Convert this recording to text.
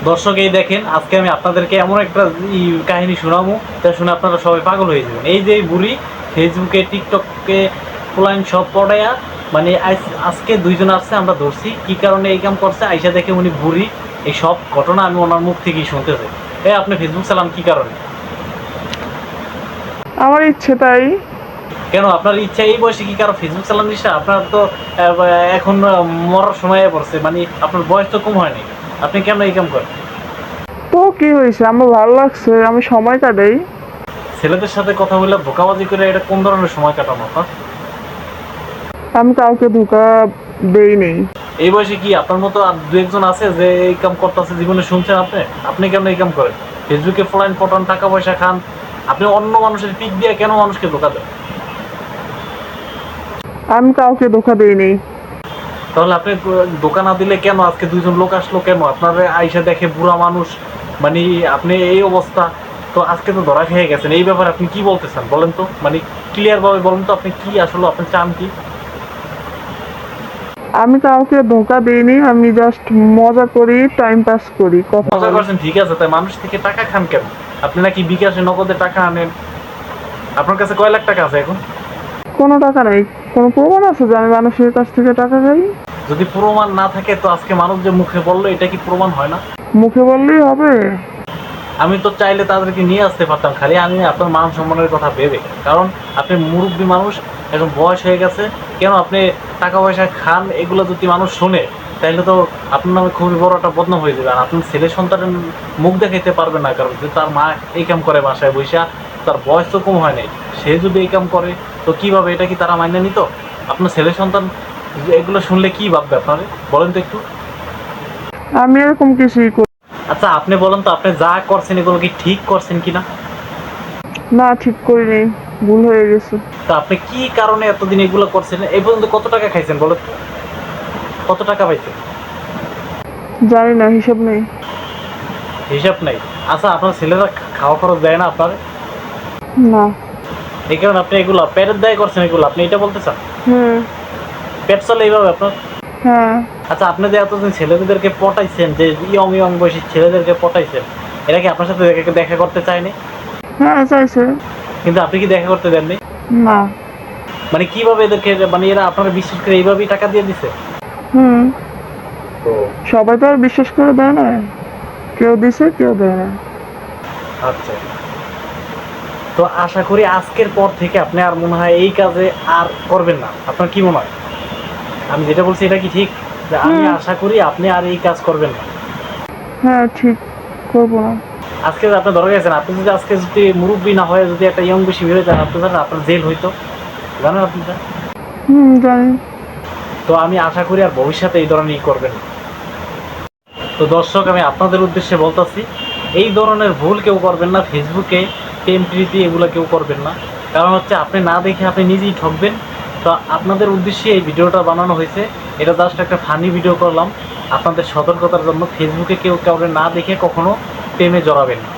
দর্শক এই দেখেন, আজকে আমি আপনাদেরকে এমন একটা কাহিনী শোনাবো, তা শুনে আপনারা সবাই পাগল হয়ে যাবেন। এই যে বুড়ি ফেসবুকে টিকটকে পোলাইন সব পড়াইয়া, মানে আজকে দুইজন আসছে, আমরা ধরছি কি কারণে এই কাম করছে। আইসা দেখে উনি বুড়ি, এই সব ঘটনা আমি ওনার মুখ থেকেই শুনতে চাই। আপনি ফেসবুক চালান কি কারণে? আমার ইচ্ছে তাই। কেন আপনার ইচ্ছা? এই বয়সে কি কারো ফেসবুক চালান ইচ্ছা? আপনার তো এখন মরার সময় পড়ছে, মানে আপনার বয়স তো কম হয়নি, আপনি কেন এই কাম করেন? তো কি হয়েছে, আমার ভালো লাগছে, আমি সময় কাটাই। ছেলেদের সাথে কথা বলে ধোঁকাবাজি করে, এটা কোন ধরনের সময় কাটানো আপনার? আমি কাউকে ধোকা দেই নেই। এই বয়সে কি আপনার মতো আর দু একজন আছে যে এই কাম করতেছে? জীবনে শুনছেন আপনি? আপনি কেন এই কাম করেন? ফেসবুকে ফলাইন পটান, টাকা পয়সা খান, আপনি অন্য মানুষের পিক দিয়ে কেন মানুষকে ধোকা দেন? আমি কাউকে ধোকা দেই নেই। তাহলে আপনি ধোকা না দিলে কেন আজকে দুইজন লোক আসলো কেন? আপনার আইসা দেখে বুড়া মানুষ, মানে আপনি এই অবস্থা, তো আজকে তো ধরা খেয়ে গেছেন। এই ব্যাপারে আপনি কি বলতে চান বলেন তো, মানে ক্লিয়ার ভাবে বলেন তো, আপনি কি আসলে আপনি চান কি? আমি কাউকে ধোকা দেইনি, আমি জাস্ট মজা করি, টাইম পাস করি, কথা মজা বলি। করছেন ঠিক আছে, তাই মানুষ থেকে টাকা খান কেন? আপনি নাকি বিকাশে নগদে টাকা আনেন, আপনার কাছে কয় লাখ টাকা আছে এখন? কোনো টাকা নেই। কোনো প্রমাণ আছে যে আমি মানুষের কাছ থেকে টাকা খাই? যদি প্রমাণ না থাকে তো আজকে মানুষ যে মুখে বললো, এটা কি প্রমাণ হয় না? মুখে বললেই হবে? আমি তো চাইলে তাদেরকে নিয়ে আসতে পারতাম, খালি আমি আপনার মান সম্মানের কথা ভেবে। কারণ আপনি মুরব্বী মানুষ, এখন বয়স হয়ে গেছে, কেন আপনি টাকা পয়সা খান, এগুলো যদি মানুষ শোনে তাহলে তো আপনার নামে খুবই বড় একটা বদনাম হয়ে যাবে। আর আপনার ছেলে সন্তানের মুখ দেখাইতে পারবে না, কারণ যে তার মা এই কাম করে বাসায় বৈশা, তার বয়স তো কম হয় নাই, সে যদি এই কাম করে তো কিভাবে, এটা কি তারা মাইনে নিত? আপনার ছেলে সন্তান এগুলো শুনলে কি ভাববে আপনারে বলেন তো একটু? আমি এরকম কিছুই করি আচ্ছা আপনি বলেন তো, আপনি যা করছেন এগুলো কি ঠিক করছেন কিনা? না, ঠিক করিনি, ভুল হয়ে গেছে। তা আপনি কি কারণে এতদিন এগুলো করছেন? এই পর্যন্ত কত টাকা খাইছেন বলো তো? কত টাকা পাইছেন? জানি না, হিসাব নেই। হিসাব নাই? আচ্ছা আপনার ছেলেরা খাওয়া খরচ দেয় না আপনার? না। এই কারণে আপনি এগুলো পেটের দায় করছেন, এগুলো আপনি এটা বলতে চান? হুম। পেট চলে এইভাবে আপনার? হ্যাঁ। আচ্ছা আপনি যে এতদিন ছেলেদেরকে পটাইছেন, যে ইয়ং ইয়ং বয়সী ছেলেদেরকে পটাইছেন, এরা কি আপনার সাথে দেখা করতে চায়নি? হ্যাঁ, চাইছে। কিন্তু আপনি কি দেখা করতে দেননি? না। মানে কিভাবে এদেরকে, মানে এরা আপনারা বিশ্বাস করে এইভাবেই টাকা দিয়ে দিছে? হুম। সবাই তো আর বিশ্বাস করে দেয় না, কেউ দিছে কেউ দেয় না। আচ্ছা, তো আশা করি আজকের পর থেকে আপনি আর মনে হয় এই কাজে আর করবেন না। আপনার কি মনে হয়, আমি যেটা বলছি এটা কি ঠিক? যে আমি আশা করি আপনি আর এই কাজ করবেন না। হ্যাঁ, ঠিক, করবো না। আজকে আপনি ধরে গেছেন, আপনি যদি আজকে যদি মুরব্বী না হয়ে যদি একটা ইয়ং বেশি বেরোয় যান, আপনি জানেন আপনার জেল হইতো, জানেন আপনি? হুম, জানি। তো আমি আশা করি আর ভবিষ্যতে এই ধরনের করবেন না। তো দর্শক আমি আপনাদের উদ্দেশ্যে বলতেছি, এই ধরনের ভুল কেউ করবেন না। ফেসবুকে প্রেম প্রীতি এগুলো কেউ করবেন না, কারণ হচ্ছে আপনি না দেখে আপনি নিজেই ঠকবেন। তো আপনাদের উদ্দেশ্যে এই ভিডিওটা বানানো হয়েছে, এটা জাস্ট একটা ফানি ভিডিও করলাম আপনাদের সতর্কতার জন্য। ফেসবুকে কেউ কাউকে না দেখে কখনো প্রেমে জড়াবেন না।